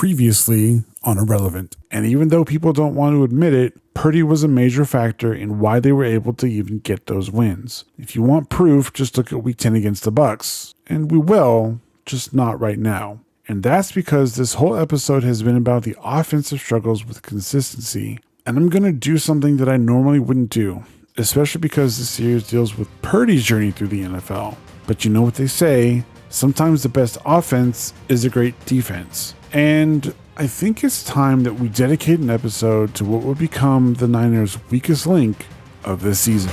previously on Irrelevant. And even though people don't want to admit it, Purdy was a major factor in why they were able to even get those wins. If you want proof, just look at Week 10 against the Bucks. And we will, just not right now. And that's because this whole episode has been about the offensive struggles with consistency. And I'm going to do something that I normally wouldn't do, especially because the series deals with Purdy's journey through the NFL. But you know what they say, sometimes the best offense is a great defense. And I think it's time that we dedicate an episode to what will become the Niners' weakest link of this season.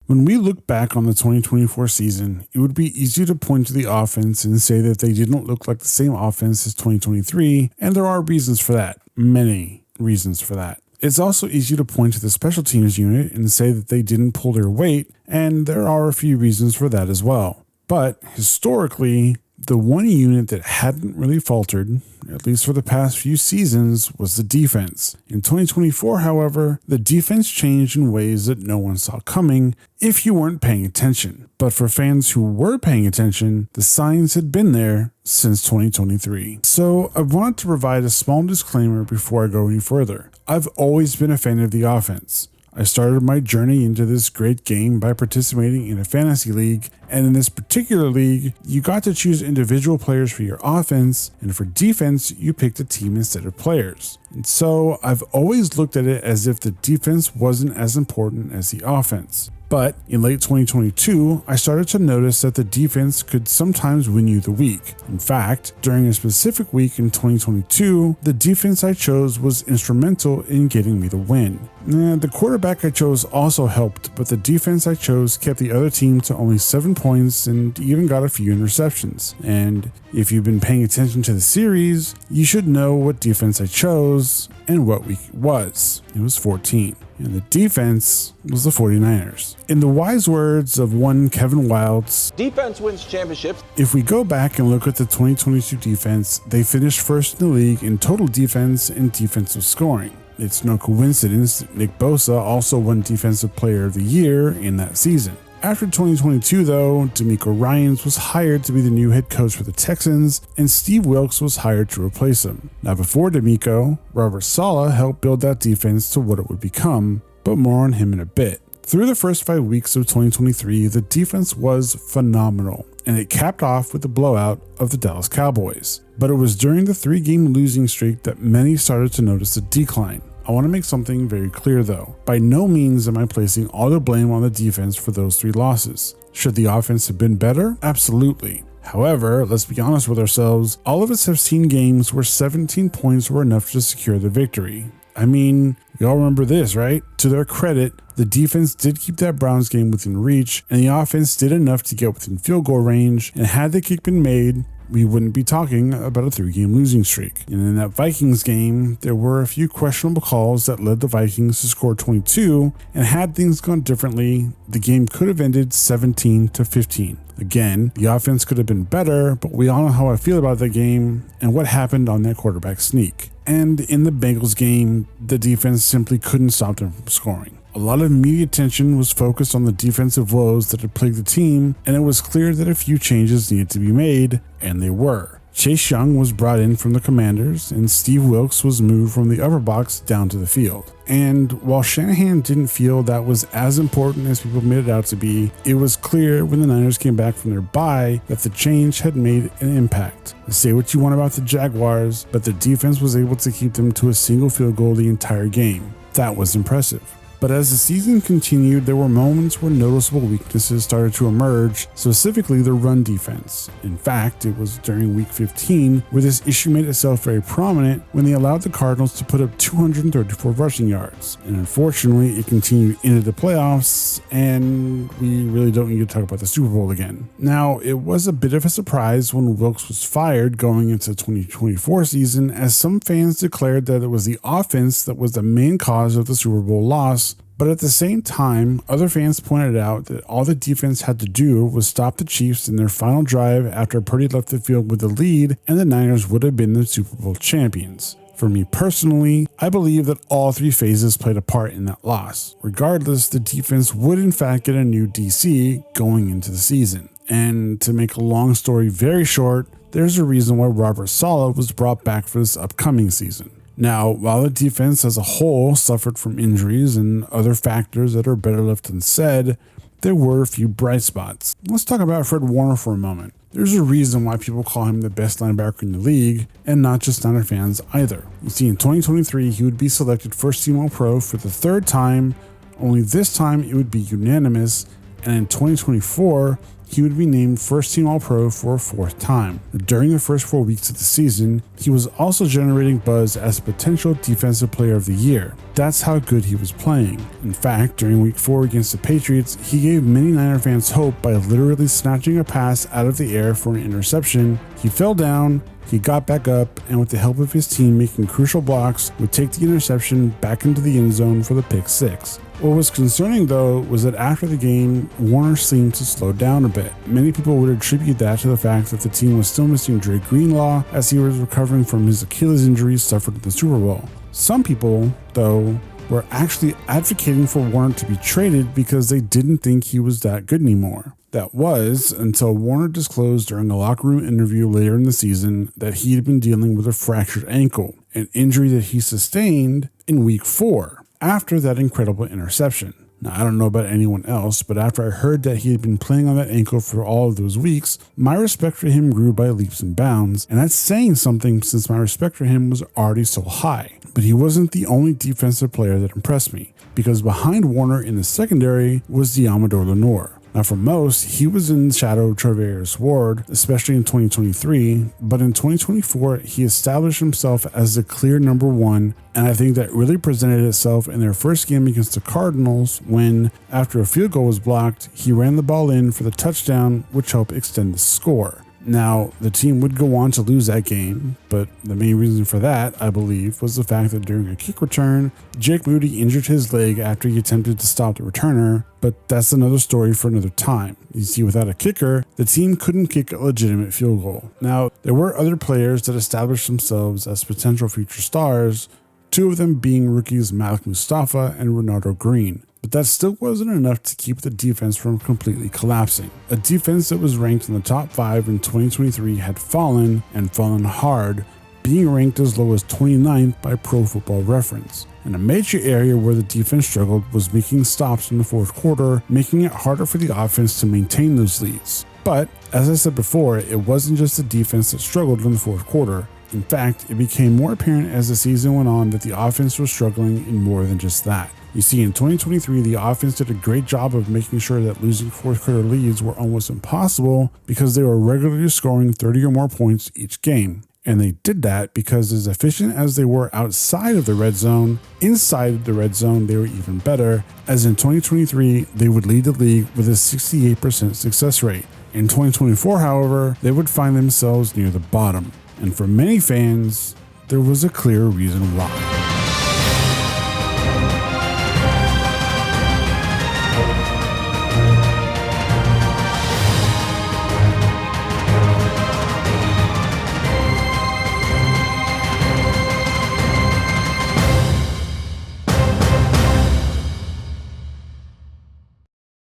When we look back on the 2024 season, it would be easy to point to the offense and say that they didn't look like the same offense as 2023, and there are reasons for that. Many reasons for that. It's also easy to point to the special teams unit and say that they didn't pull their weight, and there are a few reasons for that as well. But historically, the one unit that hadn't really faltered, at least for the past few seasons, was the defense. In 2024, however, the defense changed in ways that no one saw coming if you weren't paying attention. But for fans who were paying attention, the signs had been there since 2023. So I wanted to provide a small disclaimer before I go any further. I've always been a fan of the offense. I started my journey into this great game by participating in a fantasy league, and in this particular league, you got to choose individual players for your offense, and for defense, you picked a team instead of players. And so I've always looked at it as if the defense wasn't as important as the offense. But in late 2022, I started to notice that the defense could sometimes win you the week. In fact, during a specific week in 2022, the defense I chose was instrumental in getting me the win. The quarterback I chose also helped, but the defense I chose kept the other team to only 7 points and even got a few interceptions. And if you've been paying attention to the series, you should know what defense I chose and what week it was. It was 14. And the defense was the 49ers. In the wise words of one Kevin Wildes, defense wins championships. If we go back and look at the 2022 defense, they finished first in the league in total defense and defensive scoring. It's no coincidence that Nick Bosa also won Defensive Player of the Year in that season. After 2022, though, DeMeco Ryans was hired to be the new head coach for the Texans, and Steve Wilks was hired to replace him. Now, before DeMeco, Robert Saleh helped build that defense to what it would become, but more on him in a bit. Through the first 5 weeks of 2023, the defense was phenomenal, and it capped off with the blowout of the Dallas Cowboys. But it was during the 3-game losing streak that many started to notice a decline. I want to make something very clear though. By no means am I placing all the blame on the defense for those 3 losses. Should the offense have been better? Absolutely. However, let's be honest with ourselves, all of us have seen games where 17 points were enough to secure the victory. I mean, we all remember this, right? To their credit, the defense did keep that Browns game within reach, and the offense did enough to get within field goal range, and had the kick been made, we wouldn't be talking about a 3-game losing streak. And in that Vikings game, there were a few questionable calls that led the Vikings to score 22, and had things gone differently, the game could have ended 17-15. Again, the offense could have been better, but we all know how I feel about that game and what happened on that quarterback sneak. And in the Bengals game, the defense simply couldn't stop them from scoring. A lot of media attention was focused on the defensive woes that had plagued the team, and it was clear that a few changes needed to be made, and they were. Chase Young was brought in from the Commanders, and Steve Wilks was moved from the upper box down to the field. And while Shanahan didn't feel that was as important as people made it out to be, it was clear when the Niners came back from their bye that the change had made an impact. Say what you want about the Jaguars, but the defense was able to keep them to a single field goal the entire game. That was impressive. But as the season continued, there were moments where noticeable weaknesses started to emerge, specifically the run defense. In fact, it was during week 15 where this issue made itself very prominent when they allowed the Cardinals to put up 234 rushing yards. And unfortunately, it continued into the playoffs, and we really don't need to talk about the Super Bowl again. Now, it was a bit of a surprise when Wilks was fired going into the 2024 season, as some fans declared that it was the offense that was the main cause of the Super Bowl loss. But at the same time, other fans pointed out that all the defense had to do was stop the Chiefs in their final drive after Purdy left the field with the lead, and the Niners would have been the Super Bowl champions. For me personally, I believe that all three phases played a part in that loss. Regardless, the defense would in fact get a new DC going into the season. And to make a long story very short, there's a reason why Robert Saleh was brought back for this upcoming season. Now, while the defense as a whole suffered from injuries and other factors that are better left unsaid, there were a few bright spots. Let's talk about Fred Warner for a moment. There's a reason why people call him the best linebacker in the league, and not just Niner fans either. You see, in 2023, he would be selected first team All-Pro for the third time, only this time it would be unanimous, and in 2024, he would be named first team All-Pro for a fourth time. During the first 4 weeks of the season, he was also generating buzz as a potential Defensive Player of the Year. That's how good he was playing. In fact, during week 4 against the Patriots, he gave many Niner fans hope by literally snatching a pass out of the air for an interception. He fell down, he got back up, and with the help of his team making crucial blocks, would take the interception back into the end zone for the pick six. What was concerning though was that after the game, Warner seemed to slow down a bit. Many people would attribute that to the fact that the team was still missing Dre Greenlaw as he was recovering from his Achilles injury suffered in the Super Bowl. Some people, though, were actually advocating for Warner to be traded because they didn't think he was that good anymore. That was until Warner disclosed during a locker room interview later in the season that he had been dealing with a fractured ankle, an injury that he sustained in week 4 after that incredible interception. Now, I don't know about anyone else, but after I heard that he had been playing on that ankle for all of those weeks, my respect for him grew by leaps and bounds, and that's saying something since my respect for him was already so high. But he wasn't the only defensive player that impressed me, because behind Warner in the secondary was Diamador Lenore. Now, for most, he was in the shadow of Travis Ward, especially in 2023, but in 2024, he established himself as the clear number one, and I think that really presented itself in their first game against the Cardinals when, after a field goal was blocked, he ran the ball in for the touchdown, which helped extend the score. Now, the team would go on to lose that game, but the main reason for that, I believe, was the fact that during a kick return, Jake Moody injured his leg after he attempted to stop the returner, but that's another story for another time. You see, without a kicker, the team couldn't kick a legitimate field goal. Now, there were other players that established themselves as potential future stars, two of them being rookies Malik Mustafa and Reynard Green. But that still wasn't enough to keep the defense from completely collapsing. A defense that was ranked in the top 5 in 2023 had fallen, and fallen hard, being ranked as low as 29th by Pro Football Reference. And a major area where the defense struggled was making stops in the fourth quarter, making it harder for the offense to maintain those leads. But, as I said before, it wasn't just the defense that struggled in the fourth quarter. In fact, it became more apparent as the season went on that the offense was struggling in more than just that. You see, in 2023, the offense did a great job of making sure that losing fourth quarter leads were almost impossible because they were regularly scoring 30 or more points each game. And they did that because as efficient as they were outside of the red zone, inside the red zone, they were even better, as in 2023, they would lead the league with a 68% success rate. In 2024, however, they would find themselves near the bottom. And for many fans, there was a clear reason why.